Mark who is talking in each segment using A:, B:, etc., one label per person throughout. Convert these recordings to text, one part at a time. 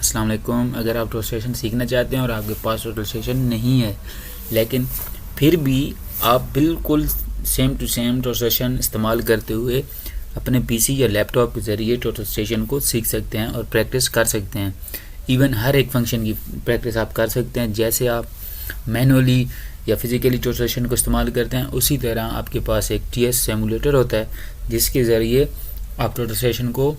A: अस्सलाम वालेकुम। अगर आप टोटल सीखना चाहते हैं और आपके पास टोटल नहीं है, लेकिन फिर भी आप बिल्कुल सेम टू सेम टोटल इस्तेमाल करते हुए अपने पीसी या लैपटॉप के ज़रिए टोटल को सीख सकते हैं और प्रैक्टिस कर सकते हैं। इवन हर एक फंक्शन की प्रैक्टिस आप कर सकते हैं। जैसे आप मैनुअली या फिज़िकली टोटल को इस्तेमाल करते हैं, उसी तरह आपके पास एक टीएस सिमुलेटर होता है जिसके ज़रिए आप टोटल को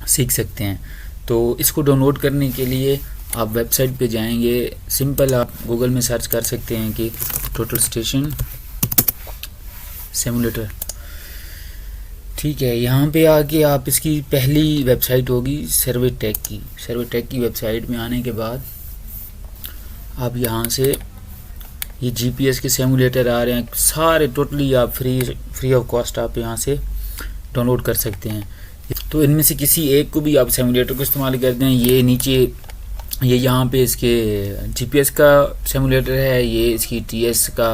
A: सीख सकते हैं। तो इसको डाउनलोड करने के लिए आप वेबसाइट पे जाएंगे। सिंपल आप गूगल में सर्च कर सकते हैं कि टोटल सिमुलेटर, ठीक है। यहाँ पे आके आप इसकी पहली वेबसाइट होगी सर्वेटेक की वेबसाइट में आने के बाद आप यहाँ से ये जीपीएस के सिमुलेटर आ रहे हैं सारे, टोटली आप फ्री ऑफ कॉस्ट आप यहाँ से डाउनलोड कर सकते हैं। तो इनमें से किसी एक को भी आप सिमुलेटर को इस्तेमाल करते हैं। ये नीचे ये यहाँ पे इसके जीपीएस का सिमुलेटर है, ये इसकी टीएस का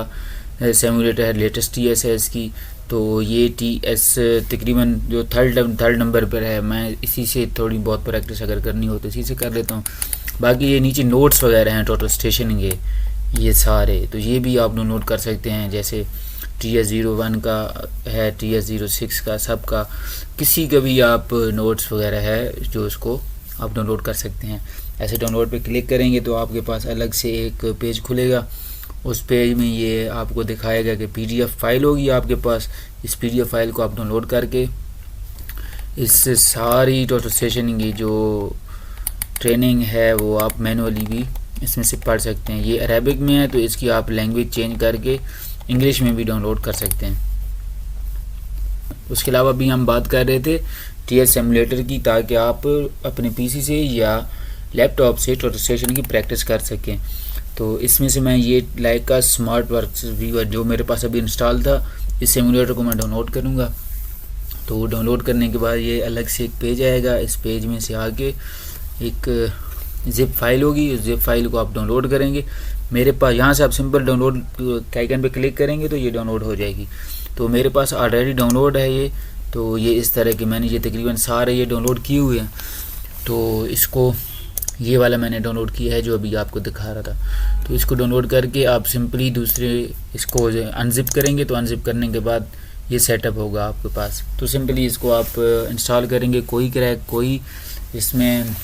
A: सिमुलेटर है, लेटेस्ट टीएस है इसकी। तो ये टीएस तकरीबन जो थर्ड नंबर पर है। मैं इसी से थोड़ी बहुत प्रैक्टिस अगर करनी हो तो इसी से कर लेता हूँ। बाकी ये नीचे नोट्स वगैरह हैं टोटल स्टेशन के ये सारे, तो ये भी आप डाउनलोड कर सकते हैं। जैसे TS01 का है, TS06 का, सब का किसी का भी आप नोट्स वगैरह है जो उसको आप डाउनलोड कर सकते हैं। ऐसे डाउनलोड पे क्लिक करेंगे तो आपके पास अलग से एक पेज खुलेगा। उस पेज में ये आपको दिखाएगा कि PDF फाइल होगी आपके पास। इस PDF फाइल को आप डाउनलोड करके इस सारी टोटल स्टेशन की जो ट्रेनिंग है वो आप मैनुअली भी इसमें से पढ़ सकते हैं। ये अरेबिक में है तो इसकी आप लैंग्वेज चेंज करके इंग्लिश में भी डाउनलोड कर सकते हैं। उसके अलावा भी हम बात कर रहे थे टीएस सिमुलेटर की, ताकि आप अपने पीसी से या लैपटॉप से टोटल की प्रैक्टिस कर सकें। तो इसमें से मैं ये लाइका स्मार्ट वर्क्स व्यूअर जो मेरे पास अभी इंस्टॉल था, इस सिमुलेटर को मैं डाउनलोड करूँगा। तो डाउनलोड करने के बाद ये अलग से एक पेज आएगा। इस पेज में से आके एक जिप फाइल होगी, उस जिप फाइल को आप डाउनलोड करेंगे। मेरे पास यहाँ से आप सिंपल डाउनलोड के आइकन पे क्लिक करेंगे तो ये डाउनलोड हो जाएगी। तो मेरे पास ऑलरेडी डाउनलोड है ये, तो ये इस तरह की मैंने ये तकरीबन सारे ये डाउनलोड किए हुए हैं। तो इसको ये वाला मैंने डाउनलोड किया है जो अभी आपको दिखा रहा था। तो इसको डाउनलोड करके आप सिंपली दूसरे इसको अनजिप करेंगे। तो अनजिप करने के बाद ये सेटअप होगा आपके पास। तो सिंपली इसको आप इंस्टॉल करेंगे। कोई इसमें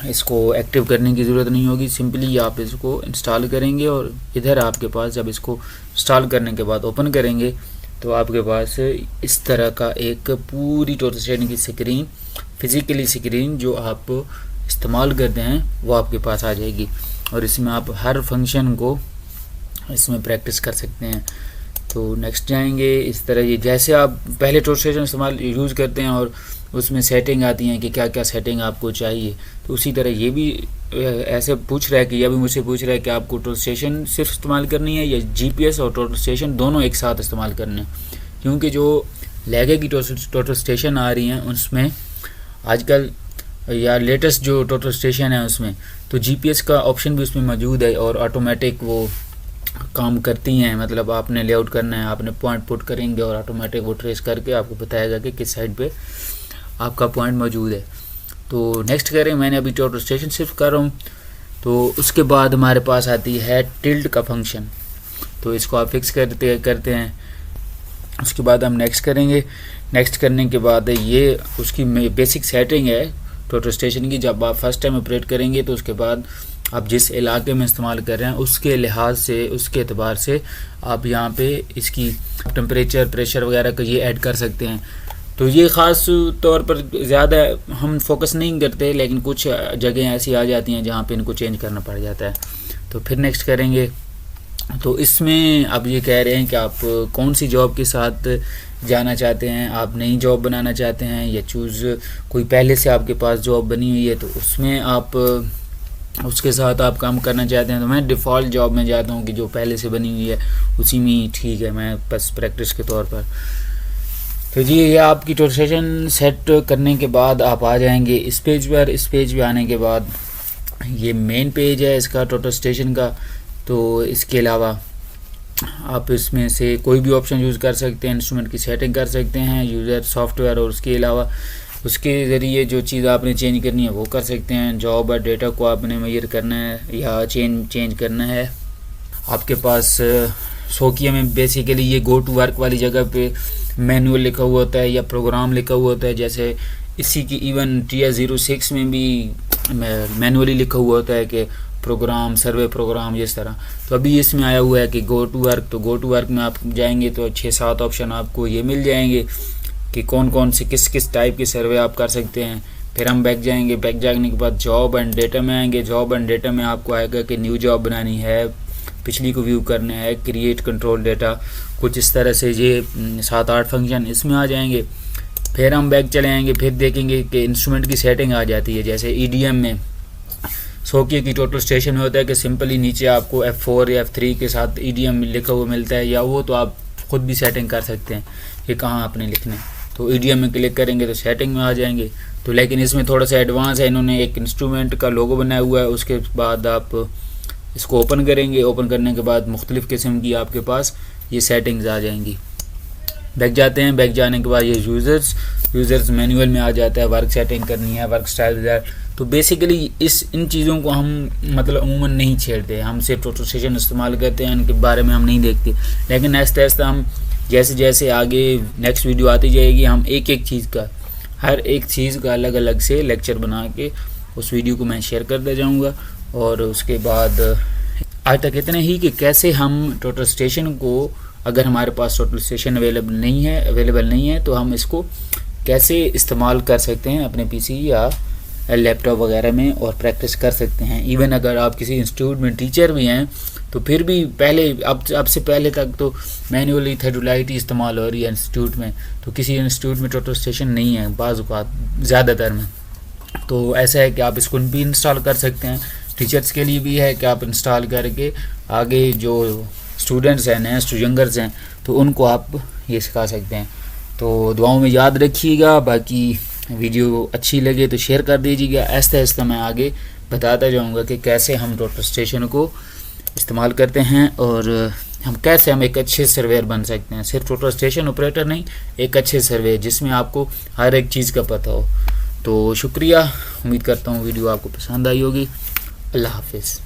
A: इसको एक्टिव करने की ज़रूरत नहीं होगी। सिंपली आप इसको इंस्टॉल करेंगे और इधर आपके पास जब इसको इंस्टॉल करने के बाद ओपन करेंगे तो आपके पास इस तरह का एक पूरी टोटल की स्क्रीन, फिज़िकली स्क्रीन जो आप इस्तेमाल करते हैं वो आपके पास आ जाएगी। और इसमें आप हर फंक्शन को इसमें प्रैक्टिस कर सकते हैं। तो नेक्स्ट जाएंगे। इस तरह ये जैसे आप पहले टोटल यूज़ करते हैं और उसमें सेटिंग आती हैं कि क्या क्या सेटिंग आपको चाहिए, तो उसी तरह ये भी ऐसे पूछ रहा है कि यह भी मुझसे पूछ रहा है कि आपको टोटल सिर्फ इस्तेमाल करनी है या जीपीएस और टोटल दोनों एक साथ इस्तेमाल करने हैं। क्योंकि जो लेगे की टोटल आ रही हैं उसमें आजकल या लेटेस्ट जो टोटल है उसमें तो जीपीएस का ऑप्शन भी उसमें मौजूद है और ऑटोमेटिक वो काम करती हैं। मतलब आपने लेआउट करना है, आपने पॉइंट पुट करेंगे और ऑटोमेटिक वो ट्रेस करके आपको बताएगा कि किस साइड पे आपका पॉइंट मौजूद है। तो नेक्स्ट करें, मैंने अभी टोटल सिर्फ कर रहा हूँ। तो उसके बाद हमारे पास आती है टिल्ट का फंक्शन। तो इसको आप फिक्स करते हैं। उसके बाद हम नेक्स्ट करेंगे। नेक्स्ट करने के बाद ये उसकी बेसिक सेटिंग है टोटल की। जब आप फर्स्ट टाइम ऑपरेट करेंगे तो उसके बाद आप जिस इलाके में इस्तेमाल कर रहे हैं उसके लिहाज से, उसके एतबार से आप यहाँ पे इसकी टेम्परेचर, प्रेशर वगैरह का ये ऐड कर सकते हैं। तो ये ख़ास तौर पर ज़्यादा हम फोकस नहीं करते, लेकिन कुछ जगह ऐसी आ जाती हैं जहाँ पे इनको चेंज करना पड़ जाता है। तो फिर नेक्स्ट करेंगे। तो इसमें अब ये कह रहे हैं कि आप कौन सी जॉब के साथ जाना चाहते हैं, आप नई जॉब बनाना चाहते हैं या कोई पहले से आपके पास जॉब बनी हुई है तो उसमें आप उसके साथ आप काम करना चाहते हैं। तो मैं डिफ़ॉल्ट जॉब में जाता हूँ कि जो पहले से बनी हुई है उसी में ठीक है, मैं बस प्रैक्टिस के तौर पर। तो जी ये आपकी टोटल सेट करने के बाद आप आ जाएंगे इस पेज पर। इस पेज पे आने के बाद ये मेन पेज है इसका टोटल का। तो इसके अलावा आप इसमें से कोई भी ऑप्शन यूज़ कर सकते हैं, इंस्ट्रूमेंट की सेटिंग कर सकते हैं, यूज़र, सॉफ्टवेयर और उसके अलावा उसके ज़रिए जो चीज़ आपने चेंज करनी है वो कर सकते हैं। जॉब और डेटा को आपने मेजर करना है या चेंज करना है। आपके पास शौकिया में बेसिकली ये गो टू वर्क वाली जगह पे मैनुअल लिखा हुआ होता है या प्रोग्राम लिखा हुआ होता है। जैसे इसी की इवन TS06 में भी मैनुअली लिखा हुआ होता है कि प्रोग्राम सर्वे प्रोग्राम इस तरह। तो अभी इसमें आया हुआ है कि गो टू वर्क, तो गो टू वर्क में आप जाएंगे तो 6-7 ऑप्शन आपको ये मिल जाएंगे कि कौन कौन से किस किस टाइप के सर्वे आप कर सकते हैं। फिर हम बैक जाएंगे, बैक जाने के बाद जॉब एंड डेटा में आएंगे। जॉब एंड डेटा में आपको आएगा कि न्यू जॉब बनानी है, पिछली को व्यू करना है, क्रिएट कंट्रोल डेटा, कुछ इस तरह से ये 7-8 फंक्शन इसमें आ जाएंगे। फिर हम बैक चले आएंगे, फिर देखेंगे कि इंस्ट्रूमेंट की सेटिंग आ जाती है। जैसे EDM में शौकिया की टोटल स्टेशन में होता है कि सिंपली नीचे आपको F4 या F3 के साथ EDM लिखा हुआ मिलता है, या वो तो आप खुद भी सेटिंग कर सकते हैं कि कहाँ आपने लिखना है। तो EDM में क्लिक करेंगे तो सेटिंग में आ जाएंगे। तो लेकिन इसमें थोड़ा सा एडवांस है, इन्होंने एक इंस्ट्रूमेंट का लोगो बनाया हुआ है। उसके बाद आप इसको ओपन करेंगे, ओपन करने के बाद मुख्तलिफ़ किस्म की आपके पास ये सेटिंग्स आ जाएंगी। बैक जाते हैं, बैक जाने के बाद ये यूज़र्स मैनुअल में आ जाता है, वर्क सेटिंग करनी है, वर्क स्टाइल। तो बेसिकली इन चीज़ों को हम मतलब अमूमन नहीं छेड़ते, हम सिर्फ टोटल स्टेशन इस्तेमाल करते हैं, इनके बारे में हम नहीं देखते। लेकिन आहिस्ता आहिस्ता हम जैसे जैसे आगे नेक्स्ट वीडियो आती जाएगी, हम एक एक चीज़ का, हर एक चीज़ का अलग अलग से लेक्चर बना के उस वीडियो को मैं शेयर करता जाऊँगा। और उसके बाद आज तक इतने ही कि कैसे हम टोटल स्टेशन को, अगर हमारे पास टोटल स्टेशन अवेलेबल नहीं है तो हम इसको कैसे इस्तेमाल कर सकते हैं अपने PC या लैपटॉप वगैरह में और प्रैक्टिस कर सकते हैं। इवन अगर आप किसी इंस्टीट्यूट में टीचर भी हैं तो फिर भी पहले अब से पहले तक तो मैनुअली थर्डुलाइट इस्तेमाल हो रही है इंस्टीट्यूट में, तो किसी इंस्टीट्यूट में टोटल स्टेशन नहीं है बाज़ औक़ात, ज़्यादातर में। तो ऐसा है कि आप इसको भी इंस्टॉल कर सकते हैं। टीचर्स के लिए भी है कि आप इंस्टॉल करके आगे जो स्टूडेंट्स हैं, नेक्स्ट यंगर्स हैं, तो उनको आप ये सिखा सकते हैं। तो दुआओं में याद रखिएगा। बाकी वीडियो अच्छी लगे तो शेयर कर दीजिएगा। आहिस्ता आहिस्ता मैं आगे बताता जाऊंगा कि कैसे हम टोटल स्टेशन को इस्तेमाल करते हैं और हम एक अच्छे सर्वेयर बन सकते हैं। सिर्फ टोटल स्टेशन ऑपरेटर नहीं, एक अच्छे सर्वेयर जिसमें आपको हर एक चीज़ का पता हो। तो शुक्रिया, उम्मीद करता हूँ वीडियो आपको पसंद आई होगी। अल्लाह हाफिज़।